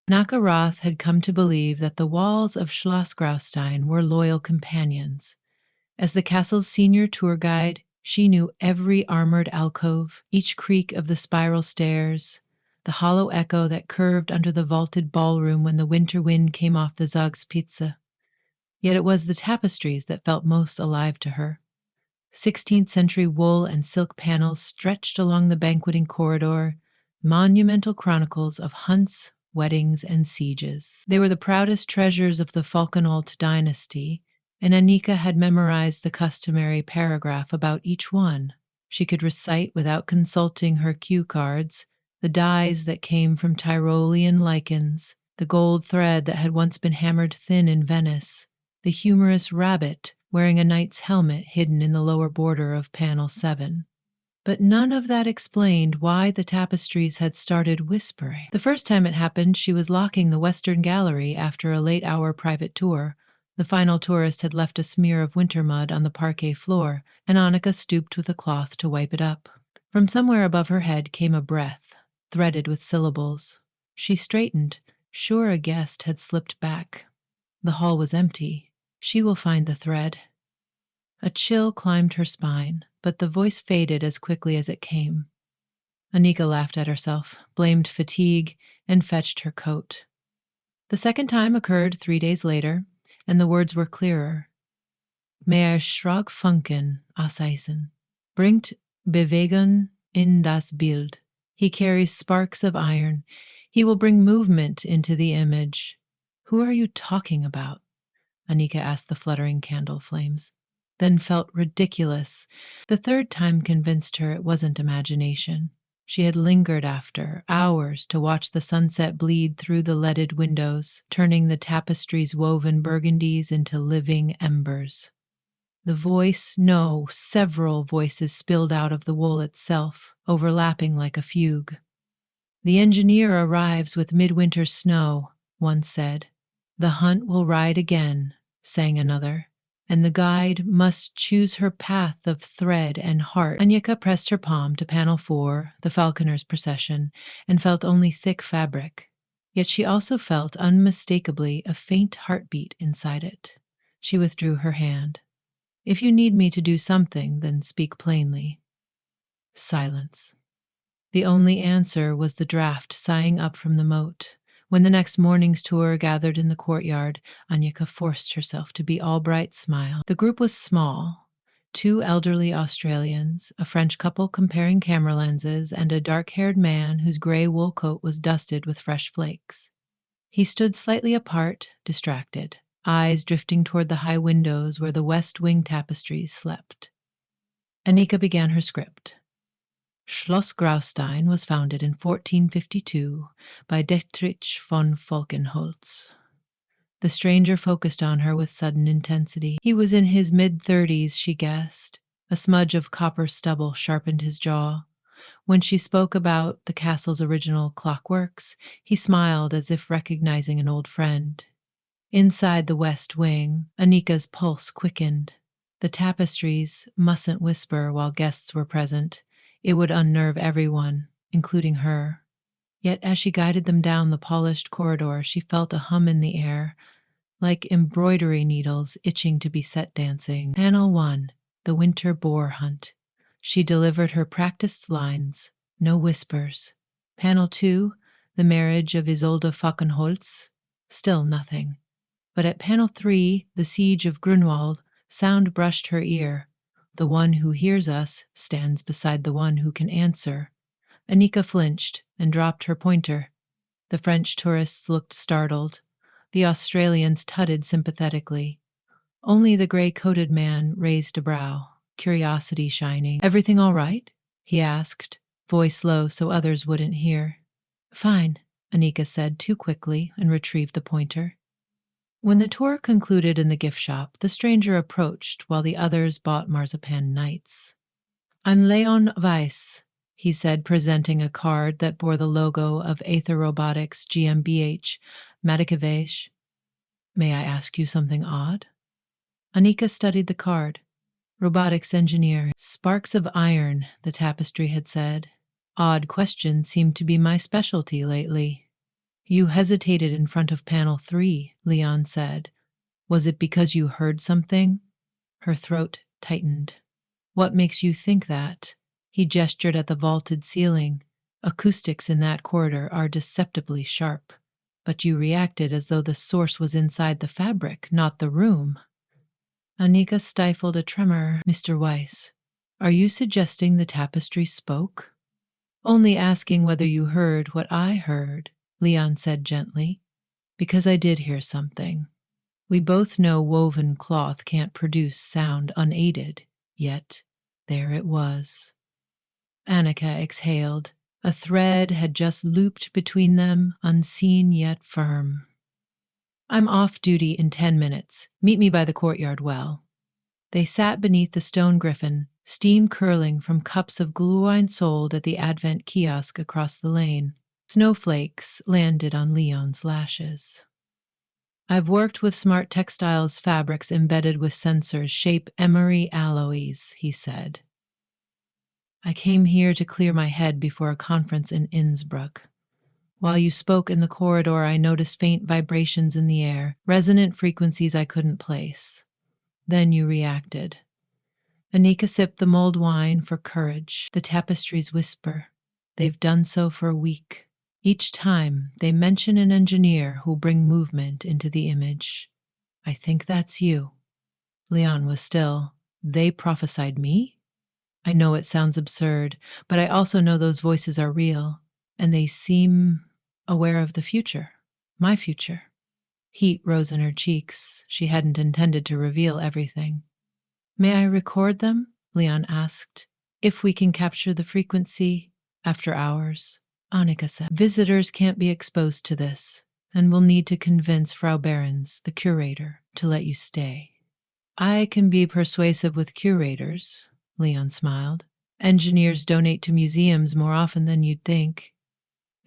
Nakaroth had come to believe that the walls of Schloss Graustein were loyal companions. As the castle's senior tour guide, she knew every armored alcove, each creak of the spiral stairs, the hollow echo that curved under the vaulted ballroom when the winter wind came off the Zugspitze. Yet it was the tapestries that felt most alive to her. 16th century wool and silk panels stretched along the banqueting corridor, monumental chronicles of hunts, weddings, and sieges. They were the proudest treasures of the Falkenholt dynasty, and Annika had memorized the customary paragraph about each one. She could recite without consulting her cue cards the dyes that came from Tyrolean lichens, the gold thread that had once been hammered thin in Venice, the humorous rabbit wearing a knight's helmet hidden in the lower border of panel 7. But none of that explained why the tapestries had started whispering. The first time it happened, she was locking the Western Gallery after a late-hour private tour. The final tourist had left a smear of winter mud on the parquet floor, and Annika stooped with a cloth to wipe it up. From somewhere above her head came a breath, threaded with syllables. She straightened, sure a guest had slipped back. The hall was empty. She will find the thread. A chill climbed her spine, but the voice faded as quickly as it came. Annika laughed at herself, blamed fatigue, and fetched her coat. The second time occurred 3 days later, and the words were clearer. Mehr Schrag Funken auseisen, bringt Bewegung in das Bild. He carries sparks of iron. He will bring movement into the image. Who are you talking about? Annika asked the fluttering candle flames, then felt ridiculous. The third time convinced her it wasn't imagination. She had lingered after, hours, to watch the sunset bleed through the leaded windows, turning the tapestry's woven burgundies into living embers. The voice, no, several voices spilled out of the wool itself, overlapping like a fugue. The engineer arrives with midwinter snow, one said. The hunt will ride again, sang another, and the guide must choose her path of thread and heart. Annika pressed her palm to panel 4, the falconer's procession, and felt only thick fabric. Yet she also felt unmistakably a faint heartbeat inside it. She withdrew her hand. If you need me to do something, then speak plainly. Silence. The only answer was the draft sighing up from the moat. When the next morning's tour gathered in the courtyard, Annika forced herself to be all bright smile. The group was small. 2 elderly Australians, a French couple comparing camera lenses, and a dark-haired man whose gray wool coat was dusted with fresh flakes. He stood slightly apart, distracted, eyes drifting toward the high windows where the West Wing tapestries slept. Annika began her script. Schloss Graustein was founded in 1452 by Dietrich von Falkenholz. The stranger focused on her with sudden intensity. He was in his mid-30s, she guessed. A smudge of copper stubble sharpened his jaw. When she spoke about the castle's original clockworks, he smiled as if recognizing an old friend. Inside the West Wing, Annika's pulse quickened. The tapestries mustn't whisper while guests were present. It would unnerve everyone, including her. Yet as she guided them down the polished corridor, she felt a hum in the air, like embroidery needles itching to be set dancing. Panel 1, the winter boar hunt. She delivered her practiced lines, no whispers. Panel 2, the marriage of Isolde Falkenholz. Still nothing. But at panel 3, the siege of Grunwald, sound brushed her ear. The one who hears us stands beside the one who can answer. Annika flinched and dropped her pointer. The French tourists looked startled. The Australians tutted sympathetically. Only the gray-coated man raised a brow, curiosity shining. "Everything all right?" he asked, voice low so others wouldn't hear. "Fine," Annika said too quickly and retrieved the pointer. When the tour concluded in the gift shop, the stranger approached while the others bought marzipan nights. "I'm Leon Weiss," he said, presenting a card that bore the logo of Aether Robotics GmbH, Madikavage. "May I ask you something odd?" Annika studied the card. "Robotics engineer. Sparks of iron," the tapestry had said. "Odd questions seem to be my specialty lately." You hesitated in front of panel 3, Leon said. Was it because you heard something? Her throat tightened. What makes you think that? He gestured at the vaulted ceiling. Acoustics in that corridor are deceptively sharp. But you reacted as though the source was inside the fabric, not the room. Anika stifled a tremor. Mr. Weiss, are you suggesting the tapestry spoke? Only asking whether you heard what I heard, Leon said gently, because I did hear something. We both know woven cloth can't produce sound unaided, yet there it was. Annika exhaled. A thread had just looped between them, unseen yet firm. I'm off duty in 10 minutes. Meet me by the courtyard well. They sat beneath the stone griffin, steam curling from cups of glühwein sold at the Advent kiosk across the lane. Snowflakes landed on Leon's lashes. I've worked with smart textiles fabrics embedded with sensors shape emery alloys, he said. I came here to clear my head before a conference in Innsbruck. While you spoke in the corridor, I noticed faint vibrations in the air, resonant frequencies I couldn't place. Then you reacted. Anika sipped the mulled wine for courage. The tapestries whisper. They've done so for a week. Each time, they mention an engineer who'll bring movement into the image. I think that's you. Leon was still. They prophesied me? I know it sounds absurd, but I also know those voices are real, and they seem aware of the future. My future. Heat rose in her cheeks. She hadn't intended to reveal everything. May I record them? Leon asked. If we can capture the frequency after hours. Annika said. Visitors can't be exposed to this, and we'll need to convince Frau Behrens, the curator, to let you stay. I can be persuasive with curators, Leon smiled. Engineers donate to museums more often than you'd think.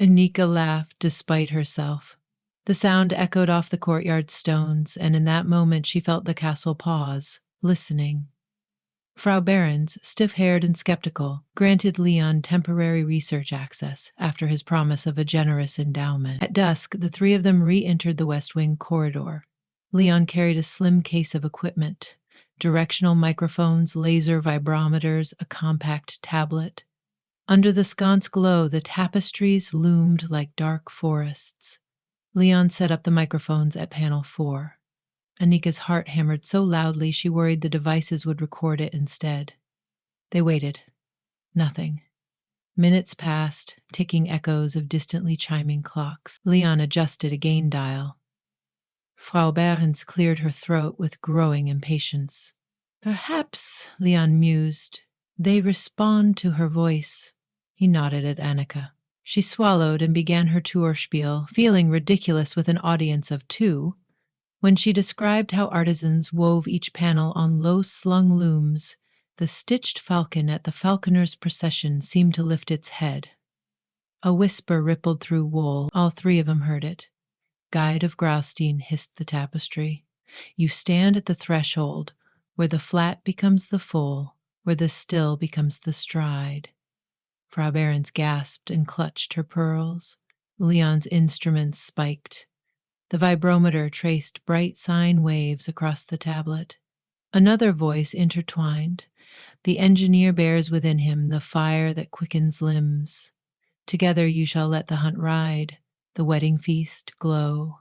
Anika laughed despite herself. The sound echoed off the courtyard stones, and in that moment she felt the castle pause, listening. Frau Behrens, stiff-haired and skeptical, granted Leon temporary research access after his promise of a generous endowment. At dusk, the three of them re-entered the West Wing corridor. Leon carried a slim case of equipment, directional microphones, laser vibrometers, a compact tablet. Under the sconce glow, the tapestries loomed like dark forests. Leon set up the microphones at panel 4. Anika's heart hammered so loudly she worried the devices would record it instead. They waited. Nothing. Minutes passed, ticking echoes of distantly chiming clocks. Leon adjusted a gain dial. Frau Behrens cleared her throat with growing impatience. Perhaps, Leon mused, they respond to her voice. He nodded at Annika. She swallowed and began her tour spiel, feeling ridiculous with an audience of 2. When she described how artisans wove each panel on low-slung looms, the stitched falcon at the falconer's procession seemed to lift its head. A whisper rippled through wool. All 3 of them heard it. Guide of Graustein hissed the tapestry. You stand at the threshold, where the flat becomes the full, where the still becomes the stride. Frau Behrens gasped and clutched her pearls. Leon's instruments spiked. The vibrometer traced bright sine waves across the tablet. Another voice intertwined. The engineer bears within him the fire that quickens limbs. Together you shall let the hunt ride, the wedding feast glow,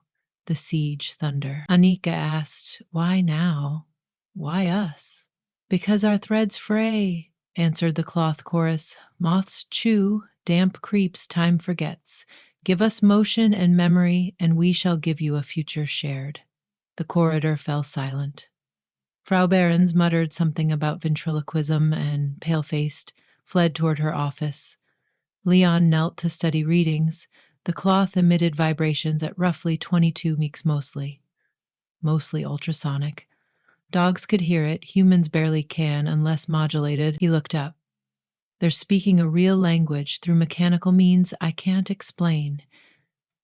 the siege thunder. Anika asked, why now? Why us? Because our threads fray, answered the cloth chorus. Moths chew, damp creeps, time forgets. Give us motion and memory, and we shall give you a future shared. The corridor fell silent. Frau Behrens muttered something about ventriloquism and, pale-faced, fled toward her office. Leon knelt to study readings. The cloth emitted vibrations at roughly 22 meeks mostly ultrasonic. Dogs could hear it, humans barely can unless modulated. He looked up. They're speaking a real language through mechanical means I can't explain.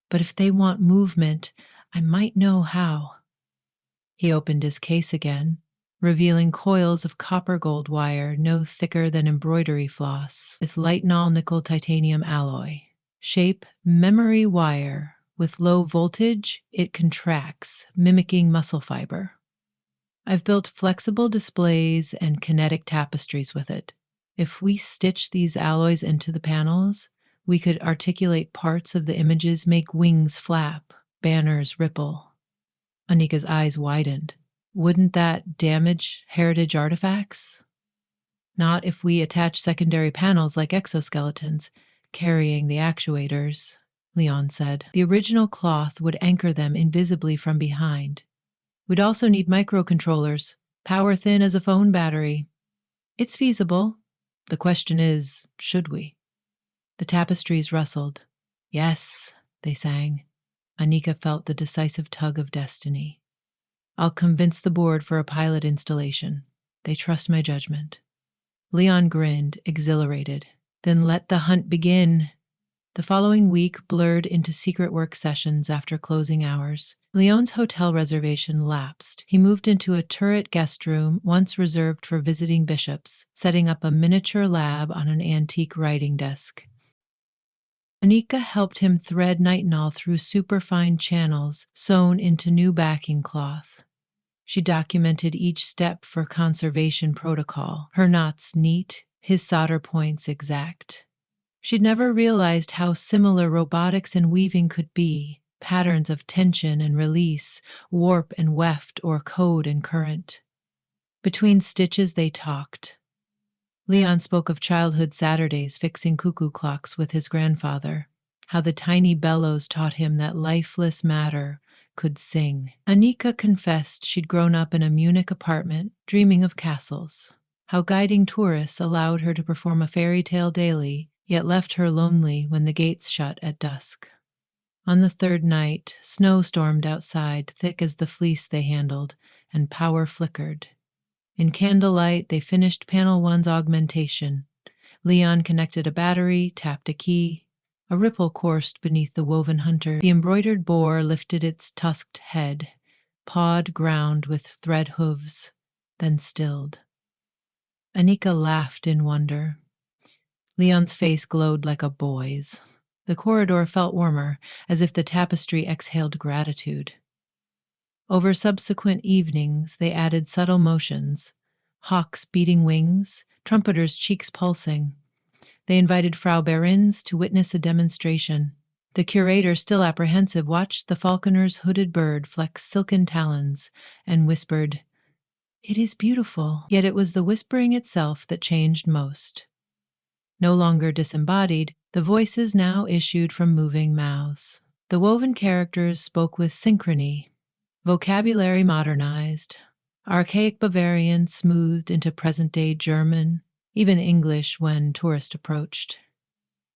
But if they want movement, I might know how. He opened his case again, revealing coils of copper gold wire no thicker than embroidery floss, with lightenol nickel titanium alloy. Shape, memory wire, With low voltage, it contracts, mimicking muscle fiber. I've built flexible displays and kinetic tapestries with it. If we stitch these alloys into the panels, we could articulate parts of the images, make wings flap, banners ripple. Anika's eyes widened. Wouldn't that damage heritage artifacts? Not if we attach secondary panels like exoskeletons, carrying the actuators, Leon said. The original cloth would anchor them invisibly from behind. We'd also need microcontrollers, power thin as a phone battery. It's feasible. The question is, should we? The tapestries rustled. Yes, they sang. Anika felt the decisive tug of destiny. I'll convince the board for a pilot installation. They trust my judgment. Leon grinned, exhilarated. Then let the hunt begin. The following week blurred into secret work sessions after closing hours. Leon's hotel reservation lapsed. He moved into a turret guest room once reserved for visiting bishops, setting up a miniature lab on an antique writing desk. Anika helped him thread nitinol through superfine channels sewn into new backing cloth. She documented each step for conservation protocol, her knots neat, his solder points exact. She'd never realized how similar robotics and weaving could be, patterns of tension and release, warp and weft, or code and current. Between stitches they talked. Leon spoke of childhood Saturdays fixing cuckoo clocks with his grandfather, how the tiny bellows taught him that lifeless matter could sing. Anika confessed she'd grown up in a Munich apartment, dreaming of castles, how guiding tourists allowed her to perform a fairy tale daily, yet left her lonely when the gates shut at dusk. On the third night, snow stormed outside, thick as the fleece they handled, and power flickered. In candlelight, they finished panel one's augmentation. Leon connected a battery, tapped a key. A ripple coursed beneath the woven hunter. The embroidered boar lifted its tusked head, pawed ground with thread hooves, then stilled. Anika laughed in wonder. Leon's face glowed like a boy's. The corridor felt warmer, as if the tapestry exhaled gratitude. Over subsequent evenings, they added subtle motions, hawks beating wings, trumpeters' cheeks pulsing. They invited Frau Behrens to witness a demonstration. The curator, still apprehensive, watched the falconer's hooded bird flex silken talons and whispered, "It is beautiful." Yet it was the whispering itself that changed most. No longer disembodied, the voices now issued from moving mouths. The woven characters spoke with synchrony, vocabulary modernized, archaic Bavarian smoothed into present-day German, even English when tourists approached.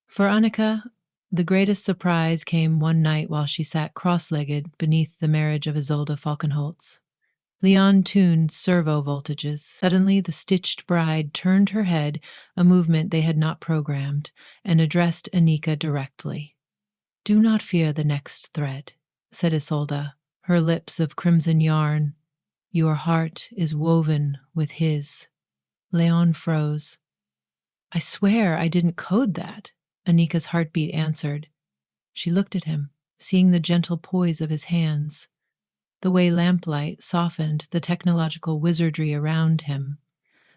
For Annika, the greatest surprise came one night while she sat cross-legged beneath the marriage of Isolde Falkenholtz. Leon tuned servo voltages. Suddenly, the stitched bride turned her head, a movement they had not programmed, and addressed Anika directly. "Do not fear the next thread," said Isolde, her lips of crimson yarn. "Your heart is woven with his." Leon froze. "I swear I didn't code that," Anika's heartbeat answered. She looked at him, seeing the gentle poise of his hands, the way lamplight softened the technological wizardry around him.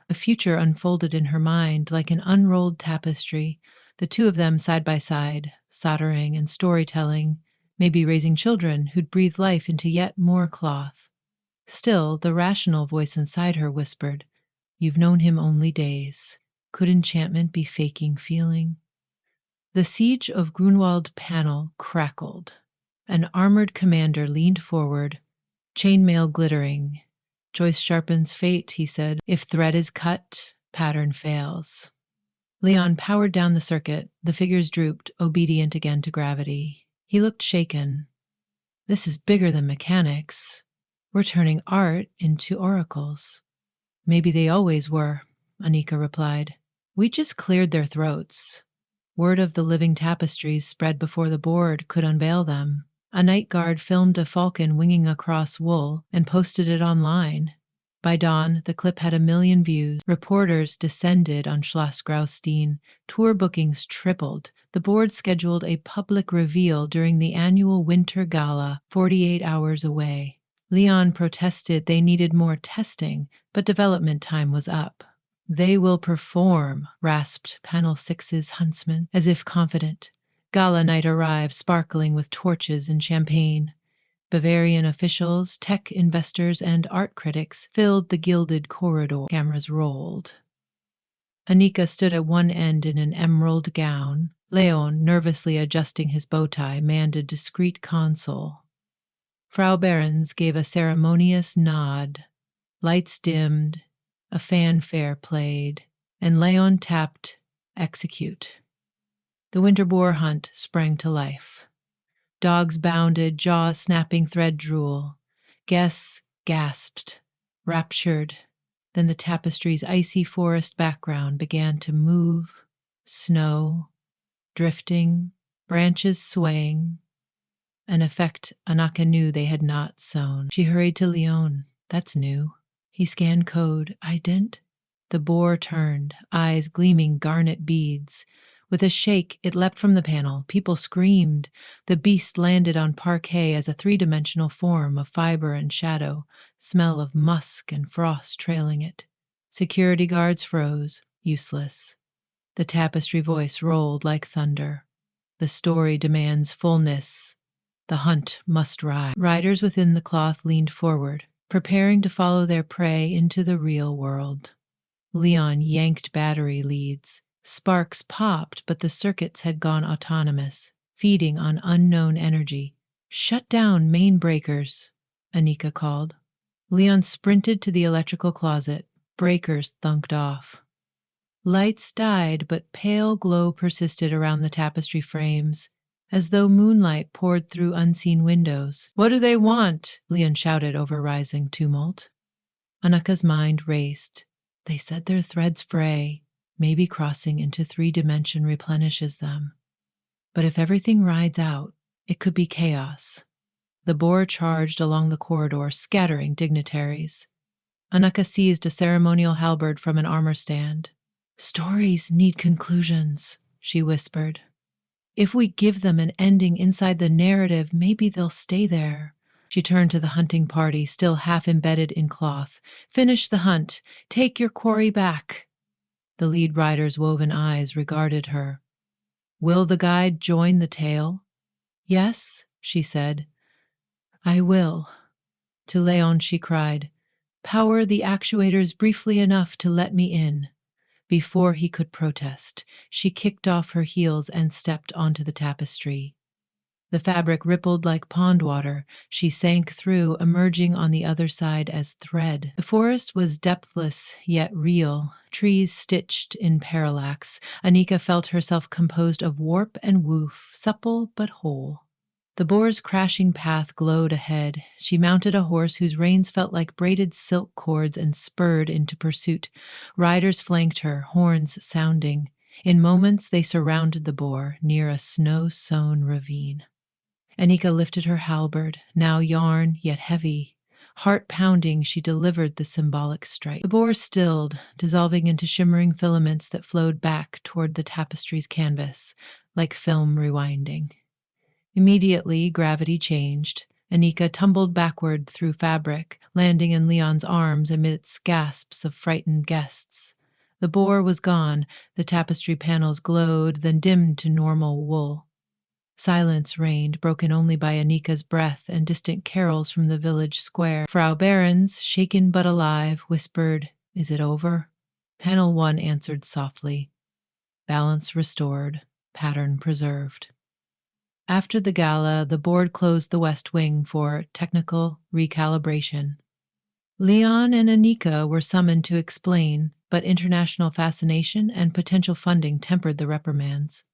A future unfolded in her mind like an unrolled tapestry, the two of them side by side, soldering and storytelling, maybe raising children who'd breathe life into yet more cloth. Still, the rational voice inside her whispered, "You've known him only days. Could enchantment be faking feeling?" The siege of Grunwald panel crackled. An armored commander leaned forward, chainmail glittering. "Joyce sharpens fate," he said. "If thread is cut, pattern fails." Leon powered down the circuit. The figures drooped, obedient again to gravity. He looked shaken. "This is bigger than mechanics. We're turning art into oracles." "Maybe they always were," Anika replied. "We just cleared their throats. Word of the living tapestries spread before the board could unveil them. A night guard filmed a falcon winging across wool and posted it online. By dawn, the clip had 1 million views. Reporters descended on Schloss Graustein. Tour bookings tripled. The board scheduled a public reveal during the annual Winter Gala, 48 hours away. Leon protested they needed more testing, but development time was up. They will perform, rasped Panel 6's huntsman, as if confident. Gala night arrived, sparkling with torches and champagne. Bavarian officials, tech investors, and art critics filled the gilded corridor. Cameras rolled. Anika stood at one end in an emerald gown. Leon, nervously adjusting his bow tie, manned a discreet console. Frau Behrens gave a ceremonious nod. Lights dimmed, a fanfare played, and Leon tapped execute. The winter boar hunt sprang to life. Dogs bounded, jaws snapping thread drool. Guests gasped, raptured. Then the tapestry's icy forest background began to move, snow, drifting, branches swaying, an effect Anaka knew they had not sown. She hurried to Leon. That's new. He scanned code. Ident? The boar turned, eyes gleaming garnet beads. With a shake, it leapt from the panel. People screamed. The beast landed on parquet as a three-dimensional form of fiber and shadow, smell of musk and frost trailing it. Security guards froze, useless. The tapestry voice rolled like thunder. The story demands fullness. The hunt must ride. Riders within the cloth leaned forward, preparing to follow their prey into the real world. Leon yanked battery leads. Sparks popped, but the circuits had gone autonomous, feeding on unknown energy. Shut down main breakers, Anika called. Leon sprinted to the electrical closet. Breakers thunked off. Lights died, but pale glow persisted around the tapestry frames, as though moonlight poured through unseen windows. What do they want? Leon shouted over rising tumult. Anaka's mind raced. They said their threads fray. Maybe crossing into 3D replenishes them. But if everything rides out, it could be chaos. The boar charged along the corridor, scattering dignitaries. Anaka seized a ceremonial halberd from an armor stand. Stories need conclusions, she whispered. If we give them an ending inside the narrative, maybe they'll stay there. She turned to the hunting party, still half embedded in cloth. Finish the hunt. Take your quarry back. The lead rider's woven eyes regarded her. Will the guide join the tale? Yes, she said. I will. To Leon she cried, power the actuators briefly enough to let me in. Before he could protest, she kicked off her heels and stepped onto the tapestry. The fabric rippled like pond water. She sank through, emerging on the other side as thread. The forest was depthless yet real, trees stitched in parallax. Anika felt herself composed of warp and woof, supple but whole. The boar's crashing path glowed ahead. She mounted a horse whose reins felt like braided silk cords and spurred into pursuit. Riders flanked her, horns sounding. In moments they surrounded the boar near a snow-sown ravine. Anika lifted her halberd, now yarn yet heavy. Heart pounding, she delivered the symbolic strike. The boar stilled, dissolving into shimmering filaments that flowed back toward the tapestry's canvas, like film rewinding. Immediately, gravity changed. Anika tumbled backward through fabric, landing in Leon's arms amidst gasps of frightened guests. The boar was gone. The tapestry panels glowed, then dimmed to normal wool. Silence reigned, broken only by Anika's breath and distant carols from the village square. Frau Behrens, shaken but alive, whispered, Is it over? Panel 1 answered softly. Balance restored, pattern preserved. After the gala, the board closed the West Wing for technical recalibration. Leon and Anika were summoned to explain, but international fascination and potential funding tempered the reprimands.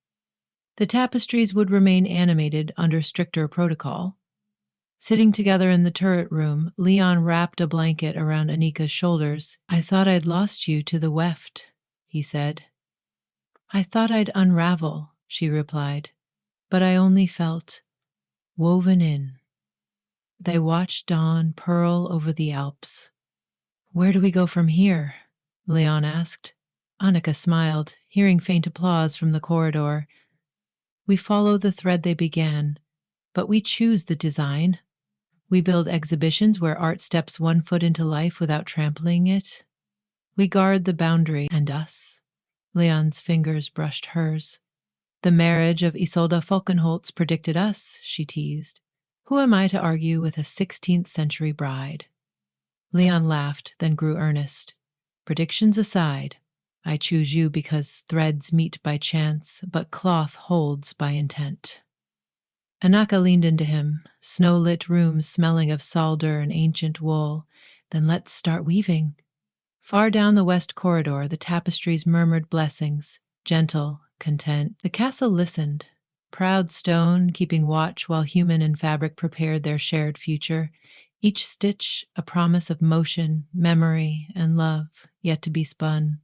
The tapestries would remain animated under stricter protocol. Sitting together in the turret room, Leon wrapped a blanket around Anika's shoulders. I thought I'd lost you to the weft, he said. I thought I'd unravel, she replied, but I only felt woven in. They watched dawn purl over the Alps. Where do we go from here? Leon asked. Annika smiled, hearing faint applause from the corridor. We follow the thread they began, but we choose the design. We build exhibitions where art steps one foot into life without trampling it. We guard the boundary and us. Leon's fingers brushed hers. The marriage of Isolde Falkenholtz predicted us, she teased. Who am I to argue with a 16th century bride? Leon laughed, then grew earnest. Predictions aside, I choose you because threads meet by chance, but cloth holds by intent. Anaka leaned into him, snow-lit room smelling of salder and ancient wool. Then let's start weaving. Far down the west corridor, the tapestries murmured blessings, gentle, content. The castle listened, proud stone keeping watch while human and fabric prepared their shared future, each stitch a promise of motion, memory, and love yet to be spun.